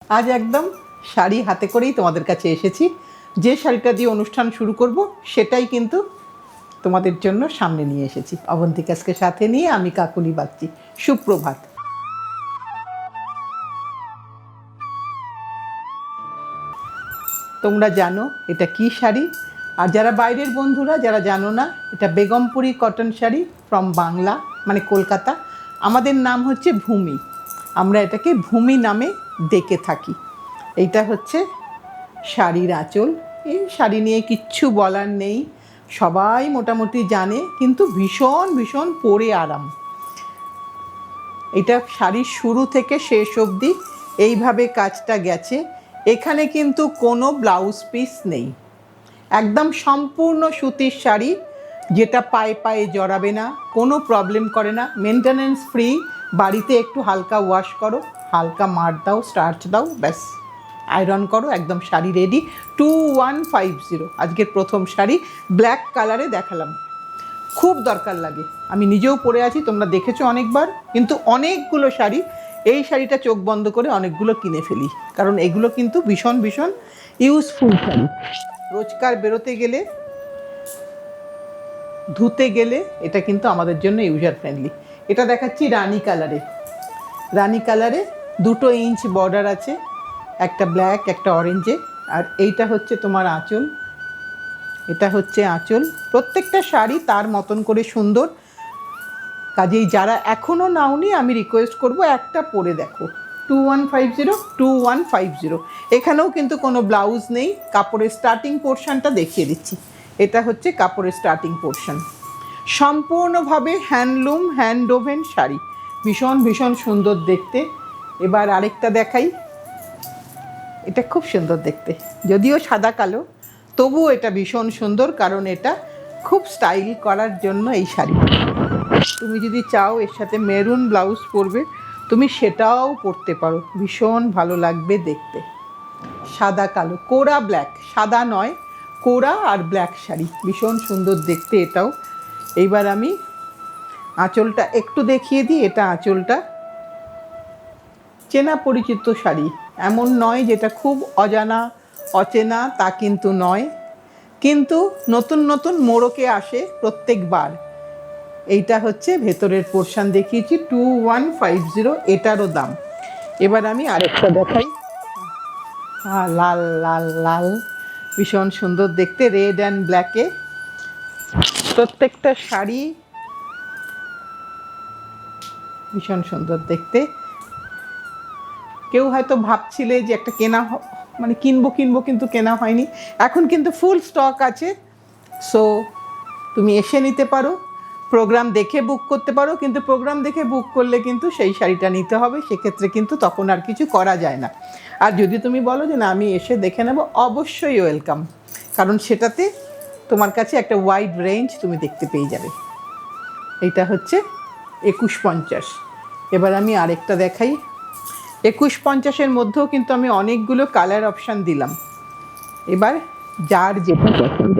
আজ একদম শাড়ি হাতে করেই তোমাদের কাছে এসেছি। যে শাড়িটা দিয়ে অনুষ্ঠান শুরু করব সেটাই কিন্তু তোমাদের জন্য সামনে নিয়ে এসেছি। অবন্তিকাকে সাথে নিয়ে আমি কাকুলি বাগচি। সুপ্রভাত। তোমরা জানো এটা কি শাড়ি, আর যারা বাইরের বন্ধুরা যারা জানো না, এটা বেগমপুরি কটন শাড়ি ফ্রম বাংলা, মানে কলকাতা। আমাদের নাম হচ্ছে ভূমি, আমরা এটাকে ভূমি নামে ডেকে থাকি। এইটা হচ্ছে শাড়ির আঁচল। এই শাড়ি নিয়ে কিচ্ছু বলার নেই, সবাই মোটামুটি জানে, কিন্তু ভীষণ ভীষণ পরে আরাম। এটা শাড়ির শুরু থেকে শেষ অবধি এইভাবে কাজটা গেছে। এখানে কিন্তু কোনো ব্লাউজ পিস নেই, একদম সম্পূর্ণ সুতির শাড়ি, যেটা পায়ে পায়ে জড়াবে না, কোনো প্রবলেম করে না, মেনটেনেন্স ফ্রি। বাড়িতে একটু হালকা ওয়াশ করো, হালকা মার দাও, স্টার্চ দাও, ব্যাস আয়রন করো, একদম শাড়ি রেডি। 2150 আজকের প্রথম শাড়ি, ব্ল্যাক কালারে দেখালাম। খুব দরকার লাগে, আমি নিজেও পরে আছি, তোমরা দেখেছো অনেকবার, কিন্তু অনেকগুলো শাড়ি, এই শাড়িটা চোখ বন্ধ করে অনেকগুলো কিনে ফেলি, কারণ এগুলো কিন্তু ভীষণ ভীষণ ইউজফুল শাড়ি। রোজকার বেরোতে গেলে, ধুতে গেলে এটা কিন্তু আমাদের জন্য ইউজার ফ্রেন্ডলি। এটা দেখাচ্ছি রানি কালারে। রানি কালারে 2 ইঞ্চ বর্ডার আছে, একটা ব্ল্যাক একটা অরেঞ্জে। আর এইটা হচ্ছে তোমার আঁচল, এটা হচ্ছে আঁচল। প্রত্যেকটা শাড়ি তার মতন করে সুন্দর। কাজেই যারা এখনও নাওনি, আমি রিকোয়েস্ট করব একটা পরে দেখো। 2150। এখানেও কিন্তু কোনো ব্লাউজ নেই, কাপড়ের স্টার্টিং পোর্শনটা দেখিয়ে দিচ্ছি। এটা হচ্ছে কাপড়ের স্টার্টিং পোর্শন, সম্পূর্ণভাবে হ্যান্ডলুম হ্যান্ডওভেন শাড়ি, ভীষণ ভীষণ সুন্দর দেখতে। এবার আরেকটা দেখাই, এটা খুব সুন্দর দেখতে, যদিও সাদা কালো, তবুও এটা ভীষণ সুন্দর, কারণ এটা খুব স্টাইল করার জন্য এই শাড়ি। তুমি যদি চাও এর সাথে মেরুন ব্লাউজ পরবে, তুমি সেটাও পরতে পারো, ভীষণ ভালো লাগবে দেখতে। সাদা কালো, কোরা ব্ল্যাক, সাদা নয়, কোরা আর ব্ল্যাক শাড়ি, ভীষণ সুন্দর দেখতে এটাও। এইবার আমি আঁচলটা একটু দেখিয়ে দিই। এটা আঁচলটা চেনা পরিচিত শাড়ি, এমন নয় যেটা খুব অজানা অচেনা, তা কিন্তু নয়, কিন্তু নতুন নতুন মোড়কে আসে প্রত্যেকবার। এইটা হচ্ছে ভেতরের পোর্শন দেখিয়েছি, 2150, এটারও দাম। এবার আমি আরেকটা দেখাই। লাল লাল লাল, ভীষণ সুন্দর দেখতে, রেড অ্যান্ড ব্ল্যাকে। প্রত্যেকটা শাড়ি ভীষণ সুন্দর দেখতে। কেউ হয়তো ভাবছিলে যে একটা কেনা, মানে কিনবো কিনবো, কিন্তু কেনা হয়নি। এখন কিন্তু ফুল স্টক আছে, সো তুমি এসে নিতে পারো, প্রোগ্রাম দেখে বুক করতে পারো। কিন্তু প্রোগ্রাম দেখে বুক করলে কিন্তু সেই শাড়িটা নিতে হবে, সেক্ষেত্রে কিন্তু তখন আর কিছু করা যায় না। আর যদি তুমি বলো যে না আমি এসে দেখে নেব, অবশ্যই ওয়েলকাম, কারণ সেটাতে তোমার কাছে একটা ওয়াইড রেঞ্জ তুমি দেখতে পেয়ে যাবে। এইটা হচ্ছে 2150। এবার আমি আরেকটা দেখাই। 2150-এর মধ্যেও কিন্তু আমি অনেকগুলো কালার অপশান দিলাম। এবার যার যেটা পছন্দ।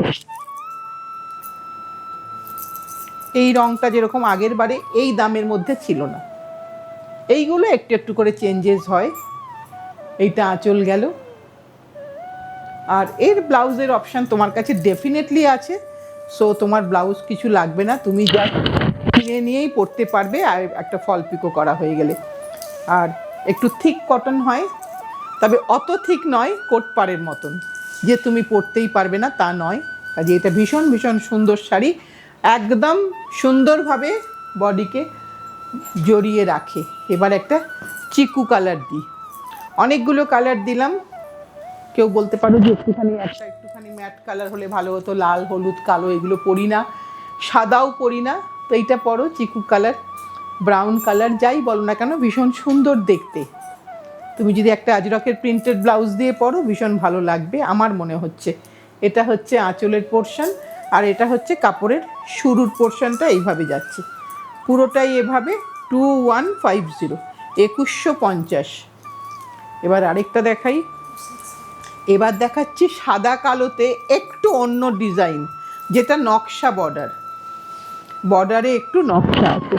এই রঙটা যেরকম আগের বারে এই দামের মধ্যে ছিল না, এইগুলো একটু একটু করে চেঞ্জেস হয়। এইটা আঁচল গেল। আর এর ব্লাউজের অপশান তোমার কাছে ডেফিনেটলি আছে, সো তোমার ব্লাউজ কিছু লাগবে না, তুমি যা কিনে নিয়েই পরতে পারবে, আর একটা ফল পিকো করা হয়ে গেলে। আর একটু থিক কটন হয়, তবে অত থিক নয় কোট পাড়ের মতন যে তুমি পরতেই পারবে না, তা নয়। কাজে এটা ভীষণ ভীষণ সুন্দর শাড়ি, একদম সুন্দরভাবে বডিকে জড়িয়ে রাখে। এবার একটা চিকু কালার দিই, অনেকগুলো কালার দিলাম। কেউ বলতে পারো যে একটুখানি ম্যাট কালার হলে ভালো হতো, লাল হলুদ কালো এগুলো পরি না, সাদাও পরি না, তো এইটা পরো চিকু কালার, ব্রাউন কালার, যাই বলো না কেন ভীষণ সুন্দর দেখতে। তুমি যদি একটা আজরকের প্রিন্টেড ব্লাউজ দিয়ে পরো, ভীষণ ভালো লাগবে আমার মনে হচ্ছে। এটা হচ্ছে আঁচলের পোর্শন, আর এটা হচ্ছে কাপড়ের শুরুর পোর্শনটা, এইভাবে যাচ্ছে পুরোটাই এভাবে। 2150, 2150। এবার আরেকটা দেখাই। এবার দেখাচ্ছি সাদা কালোতে একটু অন্য ডিজাইন, যেটা নকশা বর্ডার, বর্ডারে একটু নকশা আছে।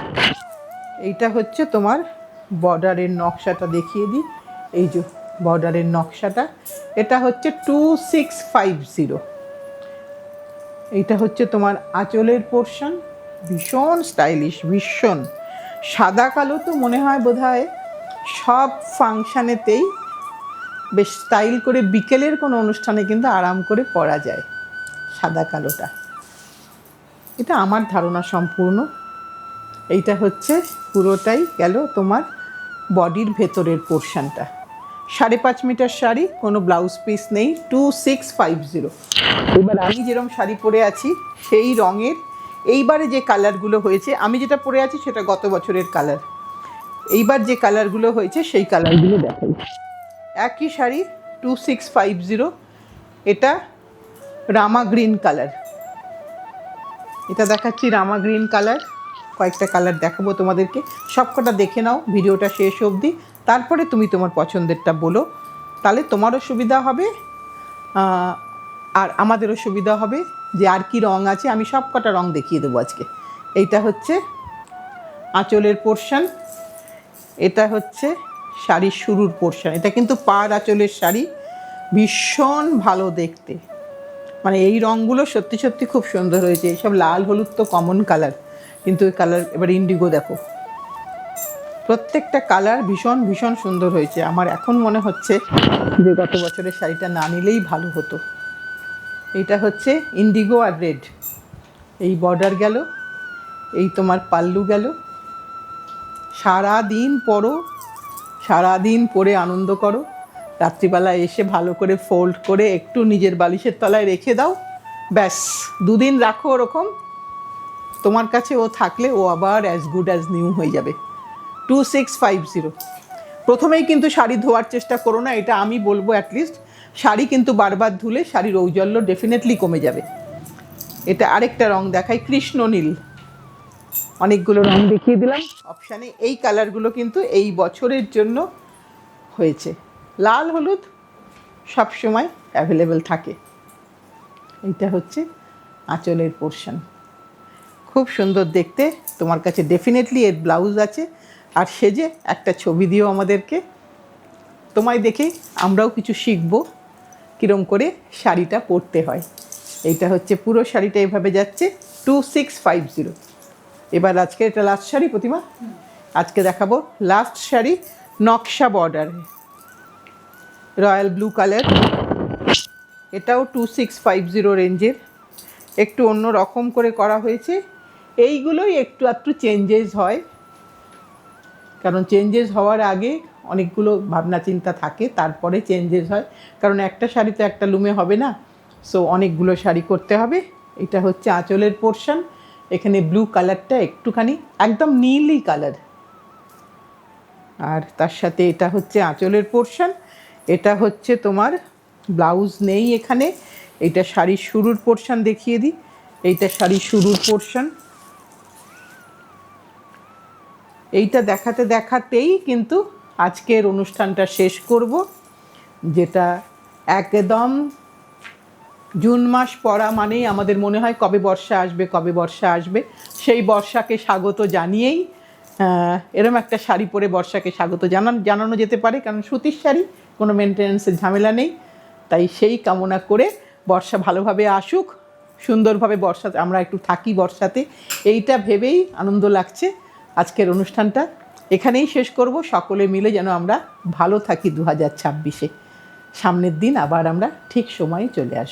এইটা হচ্ছে তোমার বর্ডারের নকশাটা দেখিয়ে দিই। এই যে বর্ডারের নকশাটা। এটা হচ্ছে 2650। এইটা হচ্ছে তোমার আঁচলের পোর্শন, ভীষণ স্টাইলিশ, ভীষণ সাদা কালো। তো মনে হয় বোধহয় সব ফাংশানেতেই বেশ স্টাইল করে বিকেলের কোনো অনুষ্ঠানে কিন্তু আরাম করে পরা যায় সাদা কালোটা, এটা আমার ধারণা সম্পূর্ণ। এইটা হচ্ছে পুরোটাই গেল তোমার বডির ভেতরের পোর্শনটা। 5.5 মিটার শাড়ি, কোনো ব্লাউজ পিস নেই, 2650। এবার আমি যেরকম শাড়ি পরে আছি সেই রঙের এইবারে যে কালারগুলো হয়েছে, আমি যেটা পরে আছি সেটা গত বছরের কালার, এইবার যে কালারগুলো হয়েছে সেই কালারগুলো দেখাই। একই শাড়ি 2650, এটা রামা গ্রিন কালার, এটা দেখাচ্ছি রামা গ্রিন কালার। কয়েকটা কালার দেখাবো তোমাদেরকে, সবকটা দেখে নাও ভিডিওটা শেষ অবধি, তারপরে তুমি তোমার পছন্দেরটা বলো, তাহলে তোমারও সুবিধা হবে আর আমাদেরও সুবিধা হবে যে আর কি রং আছে। আমি সবকটা রং দেখিয়ে দেবো আজকে। এইটা হচ্ছে আঁচলের পোর্শন, এটা হচ্ছে শাড়ির শুরুর পোর্শন। এটা কিন্তু পাড় আঁচলের শাড়ি, ভীষণ ভালো দেখতে, মানে এই রঙগুলো সত্যি সত্যি খুব সুন্দর হয়েছে। এইসব লাল হলুদ তো কমন কালার, কিন্তু এই কালার এবার ইন্ডিগো দেখো, প্রত্যেকটা কালার ভীষণ ভীষণ সুন্দর হয়েছে। আমার এখন মনে হচ্ছে যে গত বছরের শাড়িটা না নিলেই ভালো হতো। এইটা হচ্ছে ইন্ডিগো আর রেড, এই বর্ডার গেল, এই তোমার পাল্লু গেল। সারাদিন পরো, সারাদিন পরে আনন্দ করো, রাত্রিবেলা এসে ভালো করে ফোল্ড করে একটু নিজের বালিশের তলায় রেখে দাও, ব্যাস 2 দিন রাখো ওরকম, তোমার কাছে ও থাকলে ও আবার অ্যাজ গুড অ্যাজ নিউ হয়ে যাবে। 2650। প্রথমেই কিন্তু শাড়ি ধোয়ার চেষ্টা করো না, এটা আমি বলবো। অ্যাটলিস্ট শাড়ি কিন্তু বারবার ধুলে শাড়ির ঔজ্জ্বল্য ডেফিনেটলি কমে যাবে। এটা আরেকটা রং দেখাই, কৃষ্ণ নীল। অনেকগুলো রং দেখিয়ে দিলাম অপশানে, এই কালারগুলো কিন্তু এই বছরের জন্য হয়েছে। লাল হলুদ সবসময় অ্যাভেলেবেল থাকে। এইটা হচ্ছে আঁচলের পোর্শন, খুব সুন্দর দেখতে। তোমার কাছে ডেফিনেটলি এর ব্লাউজ আছে, আর সেজে একটা ছবি দিও আমাদেরকে, তোমায় দেখে আমরাও কিছু শিখবো কীরম করে শাড়িটা পরতে হয়। এইটা হচ্ছে পুরো শাড়িটা এভাবে যাচ্ছে 2650। এবার আজকে এটা লাস্ট শাড়ি প্রতিমা, আজকে দেখাবো লাস্ট শাড়ি, নকশা বর্ডার, রয়্যাল ব্লু কালার। এটাও 2650 রেঞ্জের, একটু অন্য রকম করে করা হয়েছে। এইগুলোই একটু একটু চেঞ্জেস হয়, কারণ চেঞ্জেস হওয়ার আগে অনেকগুলো ভাবনা চিন্তা থাকে, তারপরে চেঞ্জেস হয়, কারণ একটা শাড়ি তো একটা লুমে হবে না, সো অনেকগুলো শাড়ি করতে হবে। এটা হচ্ছে আঁচলের পোর্শন, এখানে ব্লু কালারটা একটুখানি একদম নীলই কালার, আর তার সাথে এটা হচ্ছে আঁচলের পোর্শন। এটা হচ্ছে তোমার ব্লাউজ নেই এখানে, এইটা শাড়ির শুরুর পোর্শন দেখিয়ে দিই। এইটা শাড়ির শুরুর পোর্শন, এইটা দেখাতে দেখাতেই কিন্তু আজকের অনুষ্ঠানটা শেষ করব, যেটা একদম জুন মাস পড়া মানেই আমাদের মনে হয় কবে বর্ষা আসবে, কবে বর্ষা আসবে। সেই বর্ষাকে স্বাগত জানিয়েই এরম একটা শাড়ি পরে বর্ষাকে স্বাগত জানানো যেতে পারে, কারণ সুতির শাড়ি, কোনো মেনটেন্যান্সের ঝামেলা নেই। তাই সেই কামনা করে বর্ষা ভালোভাবে আসুক, সুন্দরভাবে বর্ষাতে আমরা একটু থাকি বর্ষাতে, এইটা ভেবেই আনন্দ লাগছে। আজকের অনুষ্ঠানটা এখানেই শেষ করব, সকলে মিলে যেন আমরা ভালো থাকি 2026-এ। সামনের দিন আবার আমরা ঠিক সময়ে চলে আসব।